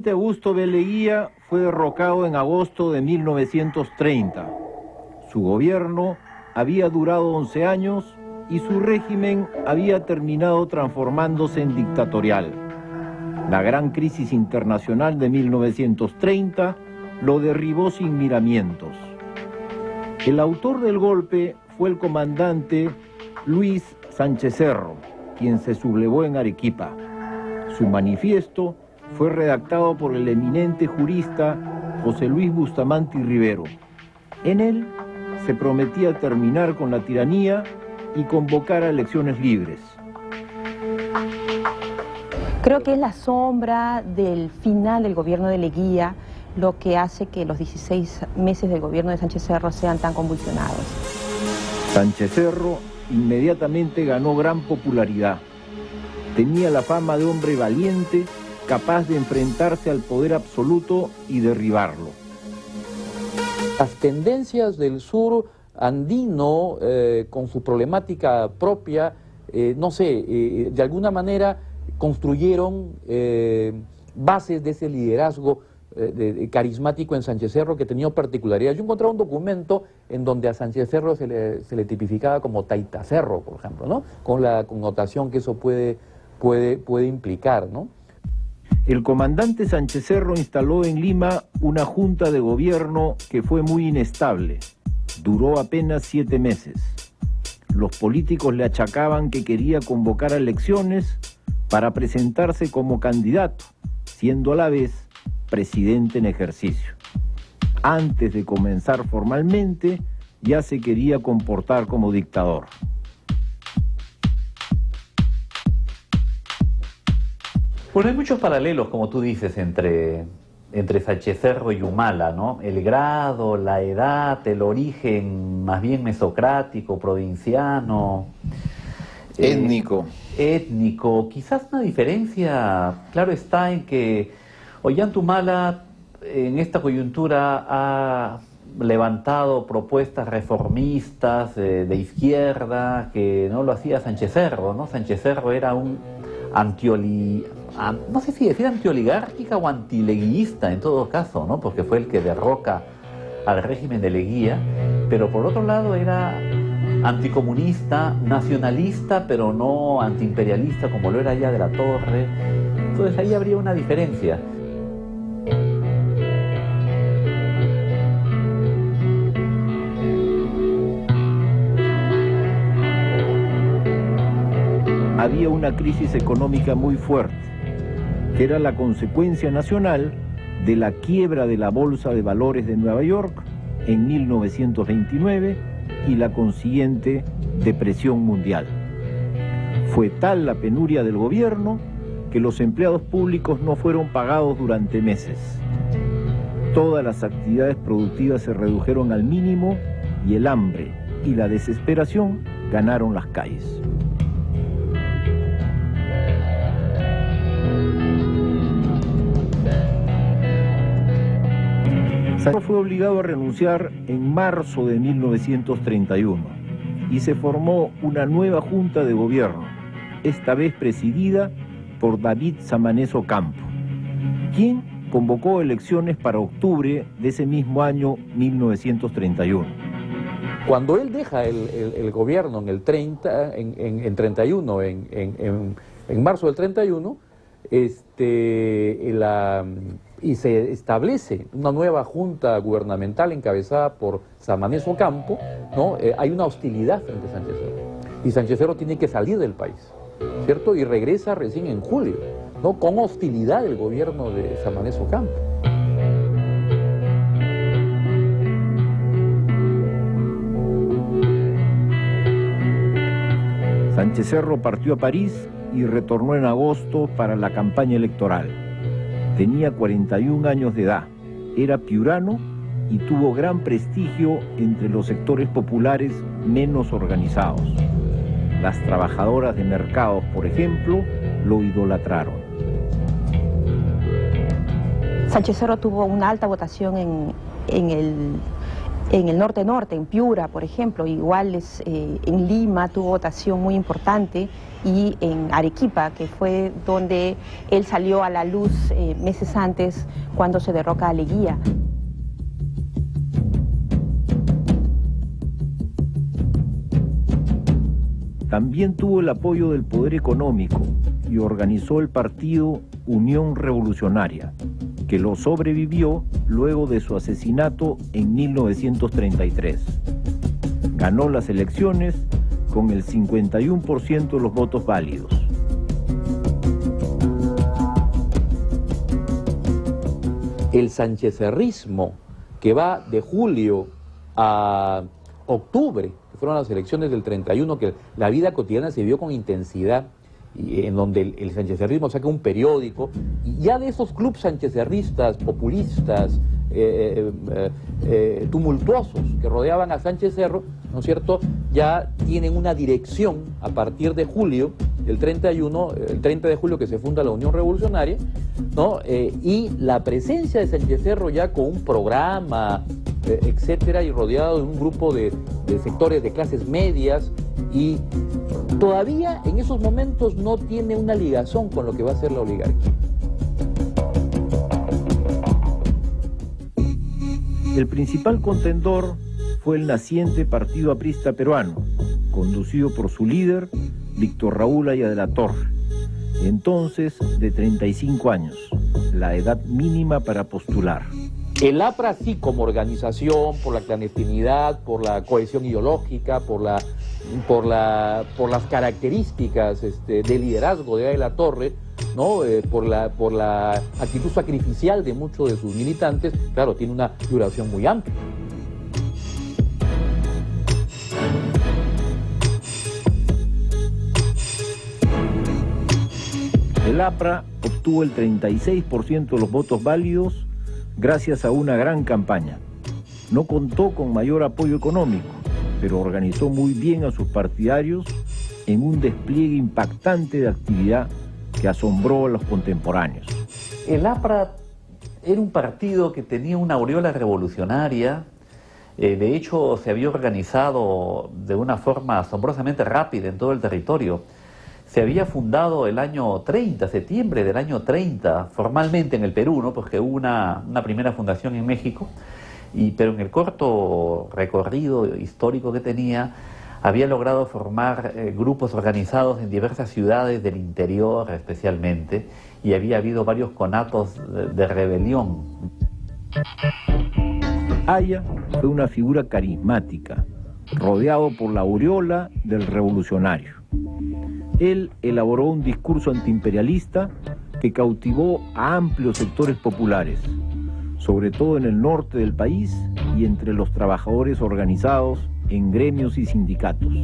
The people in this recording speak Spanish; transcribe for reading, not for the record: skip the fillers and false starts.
presidente Augusto B. Leguía fue derrocado en agosto de 1930. Su gobierno había durado 11 años y su régimen había terminado transformándose en dictatorial. La gran crisis internacional de 1930 lo derribó sin miramientos. El autor del golpe fue el comandante Luis Sánchez Cerro, quien se sublevó en Arequipa. Su manifiesto fue redactado por el eminente jurista José Luis Bustamante y Rivero. En él se prometía terminar con la tiranía y convocar a elecciones libres. Creo que es la sombra del final del gobierno de Leguía lo que hace que los 16 meses del gobierno de Sánchez Cerro sean tan convulsionados. Sánchez Cerro inmediatamente ganó gran popularidad. Tenía la fama de hombre valiente, capaz de enfrentarse al poder absoluto y derribarlo. Las tendencias del sur andino, con su problemática propia, de alguna manera construyeron bases de ese liderazgo carismático en Sánchez Cerro, que tenía particularidades. Yo encontré un documento en donde a Sánchez Cerro se le tipificaba como Taita Cerro, por ejemplo, ¿no? Con la connotación que eso puede implicar, ¿no? El comandante Sánchez Cerro instaló en Lima una junta de gobierno que fue muy inestable. Duró apenas 7 meses. Los políticos le achacaban que quería convocar a elecciones para presentarse como candidato, siendo a la vez presidente en ejercicio. Antes de comenzar formalmente, ya se quería comportar como dictador. Bueno, hay muchos paralelos, como tú dices, entre Sánchez Cerro y Humala, ¿no? El grado, la edad, el origen más bien mesocrático, provinciano. Étnico. Étnico. Quizás una diferencia, claro está, en que Ollanta Humala en esta coyuntura ha levantado propuestas reformistas de izquierda que no lo hacía Sánchez Cerro, ¿no? Sánchez Cerro era un no sé si decir antioligárquica o antileguista en todo caso, ¿no? Porque fue el que derroca al régimen de Leguía, pero por otro lado era anticomunista, nacionalista, pero no antiimperialista como lo era ya de la Torre. Entonces ahí habría una diferencia. Había una crisis económica muy fuerte, que era la consecuencia nacional de la quiebra de la Bolsa de Valores de Nueva York en 1929 y la consiguiente depresión mundial. Fue tal la penuria del gobierno que los empleados públicos no fueron pagados durante meses. Todas las actividades productivas se redujeron al mínimo y el hambre y la desesperación ganaron las calles. Cerro fue obligado a renunciar en marzo de 1931 y se formó una nueva junta de gobierno, esta vez presidida por David Samanes Ocampo, quien convocó elecciones para octubre de ese mismo año 1931. Cuando él deja el gobierno en el 31, en marzo del 31, y se establece una nueva junta gubernamental encabezada por Samanes Ocampo, ¿no? Hay una hostilidad frente a Sánchez Cerro. Y Sánchez Cerro tiene que salir del país, ¿cierto? Y regresa recién en julio, ¿no? Con hostilidad del gobierno de Samanes Ocampo. Sánchez Cerro partió a París y retornó en agosto para la campaña electoral. Tenía 41 años de edad, era piurano y tuvo gran prestigio entre los sectores populares menos organizados. Las trabajadoras de mercados, por ejemplo, lo idolatraron. Sánchez Cerro tuvo una alta votación en En el norte-norte, en Piura, por ejemplo, igual en Lima tuvo votación muy importante, y en Arequipa, que fue donde él salió a la luz meses antes, cuando se derroca a Leguía. También tuvo el apoyo del poder económico y organizó el partido Unión Revolucionaria, que lo sobrevivió luego de su asesinato en 1933. Ganó las elecciones con el 51% de los votos válidos. El sanchecerrismo, que va de julio a octubre, que fueron las elecciones del 31, que la vida cotidiana se vio con intensidad, y en donde el sanchecerrismo saca un periódico, y ya de esos clubes sanchecerristas, populistas, tumultuosos que rodeaban a Sánchez Cerro, ¿no es cierto?, ya tienen una dirección a partir de julio, el 30 de julio que se funda la Unión Revolucionaria, ¿no? Y la presencia de Sánchez Cerro ya con un programa, etcétera, y rodeado de un grupo de sectores de clases medias, y todavía en esos momentos no tiene una ligazón con lo que va a ser la oligarquía. El principal contendor fue el naciente Partido Aprista Peruano, conducido por su líder, Víctor Raúl Haya de la Torre, entonces de 35 años, la edad mínima para postular. El APRA sí, como organización, por la clandestinidad, por la cohesión ideológica, por las características de liderazgo de Haya de la Torre, ¿no? Por la actitud sacrificial de muchos de sus militantes, claro, tiene una duración muy amplia. El APRA obtuvo el 36% de los votos válidos gracias a una gran campaña. No contó con mayor apoyo económico, pero organizó muy bien a sus partidarios en un despliegue impactante de actividad que asombró a los contemporáneos. El APRA era un partido que tenía una aureola revolucionaria. De hecho, se había organizado de una forma asombrosamente rápida en todo el territorio. Se había fundado el año 30, septiembre del año 30, formalmente en el Perú, ¿no? Porque hubo una primera fundación en México, pero en el corto recorrido histórico que tenía, había logrado formar grupos organizados en diversas ciudades del interior especialmente, y había habido varios conatos de rebelión. Haya fue una figura carismática, rodeado por la aureola del revolucionario. Él elaboró un discurso antiimperialista que cautivó a amplios sectores populares, sobre todo en el norte del país y entre los trabajadores organizados en gremios y sindicatos.